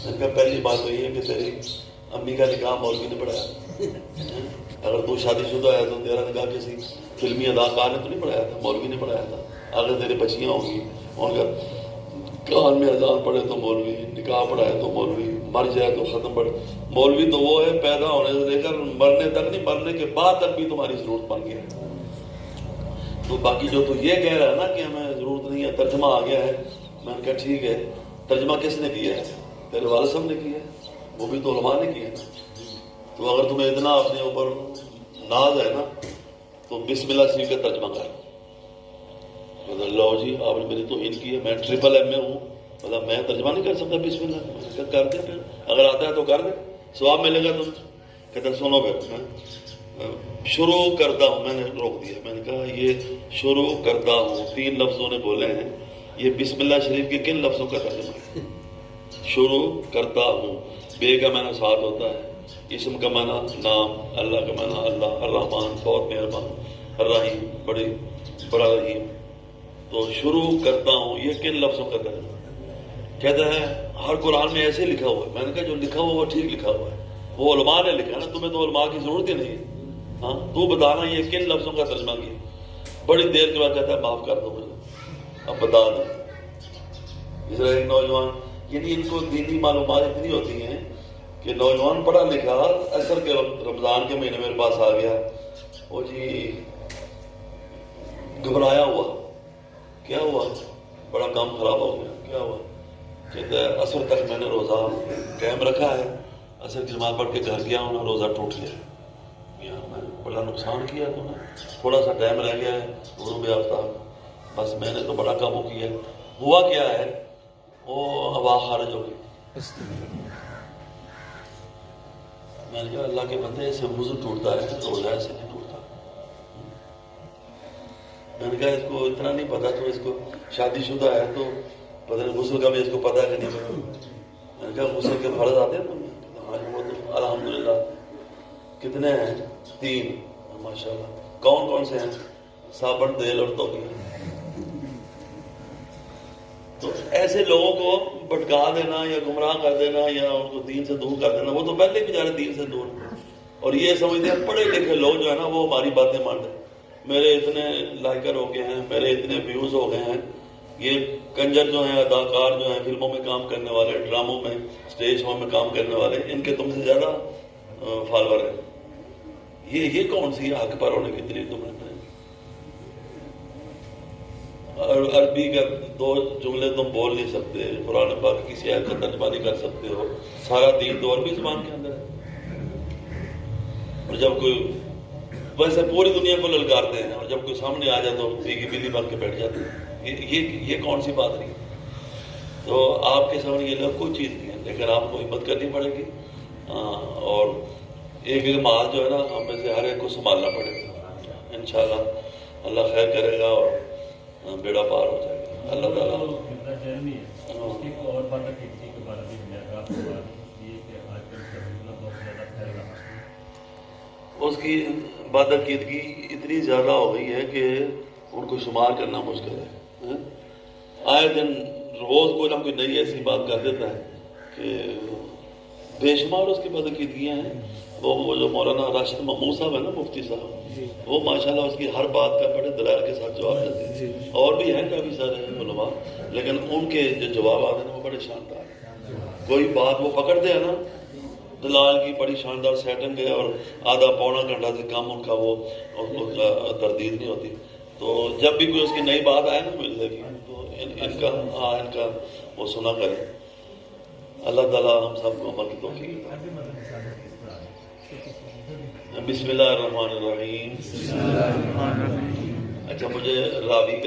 ان کا پہلی بات تو یہ ہے کہ تیری امی کا نکاح مولوی نے پڑھایا. اگر تو شادی شدہ ہے تو تیرا نکاح کسی فلمی اداکار نے تو نہیں پڑھایا تھا، مولوی نے پڑھایا تھا. اگر تیری بچیاں ہوں گی ان کا کان میں اذان پڑھے تو مولوی، نکاح پڑھائے تو مولوی، مر جائے تو ختم پڑھے. مولوی تو وہ ہے پیدا ہونے سے لے کر مرنے تک نہیں، مرنے کے بعد تک بھی تمہاری ضرورت بن گیا. تو باقی جو تو یہ کہہ رہا ہے نا کہ ہمیں ضرورت نہیں ہے، ترجمہ آ گیا ہے، میں نے کہا ٹھیک ہے. ترجمہ کس نے کیا ہے؟ تیرے والد صاحب نے کیا ہے، وہ بھی تو علماء نے کیا ہے. تو اگر تمہیں اتنا اپنے اوپر ناز ہے نا تو بسم اللہ شریف کا ترجمہ کر. لو جی آپ نے میری توہین کی ہے، میں ٹرپل ایم میں ہوں، مطلب میں ترجمہ نہیں کر سکتا بسم اللہ. میں نے کہا کر دے پھر، اگر آتا ہے تو کر دے، ثواب ملے گا. تم کہتے سنو پھر میں شروع کرتا ہوں. میں نے روک دیا، میں نے کہا یہ شروع کرتا ہوں 3 لفظوں نے بولے ہیں، یہ بسم اللہ شریف کے کن لفظوں کا ترجمہ ہے؟ شروع کرتا ہوں. بے کا معنی ساتھ ہوتا ہے، اسم کا معنی نام، اللہ کا معنی اللہ، الرحمن بہت مہربان، الرحیم بڑا رحیم. تو شروع کرتا ہوں یہ کن لفظوں کا ترجمہ؟ کہتا ہے ہر قرآن میں ایسے لکھا ہوا ہے. میں نے کہا جو لکھا ہوا وہ ٹھیک لکھا ہوا ہے، وہ علماء نے لکھا ہے نا، تمہیں تو علماء کی ضرورت ہی نہیں ہے. ہاں تو بتانا یہ کن لفظوں کا ترجمہ کیا. بڑی دیر کے بعد کہتا ہے معاف کر دو مجھے، اب بتا دیں. اس طرح ایک نوجوان، یعنی ان کو دینی معلومات اتنی ہوتی ہیں کہ نوجوان پڑھا لکھا عصر کے وقت رمضان کے مہینے میرے پاس آ گیا. وہ جی گھبرایا ہوا، کیا ہوا؟ بڑا کام خراب ہو گیا. کیا ہوا؟ کہتا ہے عصر تک میں نے روزہ قائم رکھا ہے، عصر کی نماز پڑھ کے گھر گیا ہوں، روزہ ٹوٹ گیا. میں نے بڑا نقصان کیا تمہیں، تھوڑا سا ٹائم رہ گیا ہے غروب آفتاب، بس میں نے تو بڑا کام کیا. ہوا کیا ہے؟ وہ ہوا خارج ہو گئی. میں نے کہا اللہ کے بندے ایسے وضو ٹوٹتا ہے، روزہ ایسے نہیں ٹوٹتا. میں نے کہا اس کو اتنا نہیں پتا، تو اس کو شادی شدہ ہے تو پتہ نہیں غسل کا بھی اس کو پتا ہے کہ نہیں. میں نے کہا غسل کے فرض آتے ہیں تمہیں؟ الحمدللہ. کتنے ہیں؟ 3. ماشاء اللہ. کون کون سے ہیں؟ صابن، تیل اور تولیہ. تو ایسے لوگوں کو بھٹکا دینا یا گمراہ کر دینا یا ان کو دین سے دور کر دینا، وہ تو پہلے بھی جا رہے دین سے دور. اور یہ سمجھتے ہیں پڑھے لکھے لوگ جو ہے نا وہ ہماری باتیں مانتے ہیں. میرے اتنے لائکر ہو گئے ہیں، میرے اتنے ویوز ہو گئے ہیں. یہ کنجر جو ہیں، اداکار جو ہیں، فلموں میں کام کرنے والے، ڈراموں میں، اسٹیج شو میں کام کرنے والے، ان کے تم سے زیادہ فالوور ہیں. یہ کون سی حق پر ہونے کی دلیل تم نے؟ اور عربی کا 2 جملے تم بول نہیں سکتے، قرآن پاک کسی آیت کا ترجمہ نہیں کر سکتے ہو. سارا دین تو عربی زبان کے اندر ہے. اور جب کوئی ویسے پوری دنیا کو للکارتے ہیں، اور جب کوئی سامنے آ جائے تو بیگی بلی بن کے بیٹھ جاتے ہیں. یہ کون سی بات نہیں؟ تو آپ کے سامنے یہ لوگ کوئی چیز نہیں ہے، لیکن آپ کو ہمت کرنی پڑے گی. اور ایک مال جو ہے نا ہم میں سے ہر ایک کو سنبھالنا پڑے گا. انشاءاللہ اللہ خیر کرے گا اور بیڑا پار ہو جائے گا. اللہ تعالیٰ اس کی بادعقیدگی اتنی زیادہ ہو گئی ہے کہ ان کو شمار کرنا مشکل ہے. آئے دن روز کوئی نہ کوئی نئی ایسی بات کر دیتا ہے کہ بے شمار اس کی بادعقیدگیاں ہیں. وہ جو مولانا راشد محمود صاحب ہے نا، مفتی صاحب، وہ ماشاءاللہ اس کی ہر بات کا بڑے دلائل کے ساتھ جواب دیتے ہیں. اور بھی ہیں کافی سارے علماء، لیکن ان کے جو جوابات ہیں وہ بڑے شاندار ہیں. کوئی بات وہ پکڑتے ہیں نا دلال کی بڑی شاندار سیٹنگ ہے، اور آدھا پونا گھنٹہ سے کم ان کا وہ تردید نہیں ہوتی. تو جب بھی کوئی اس کی نئی بات آئے نا ملنے کی تو ان کا وہ سنا کریں. اللہ تعالیٰ ہم سب کو عمل کی توفیق. بسم اللہ الرحمن الرحیم. اچھا مجھے راوی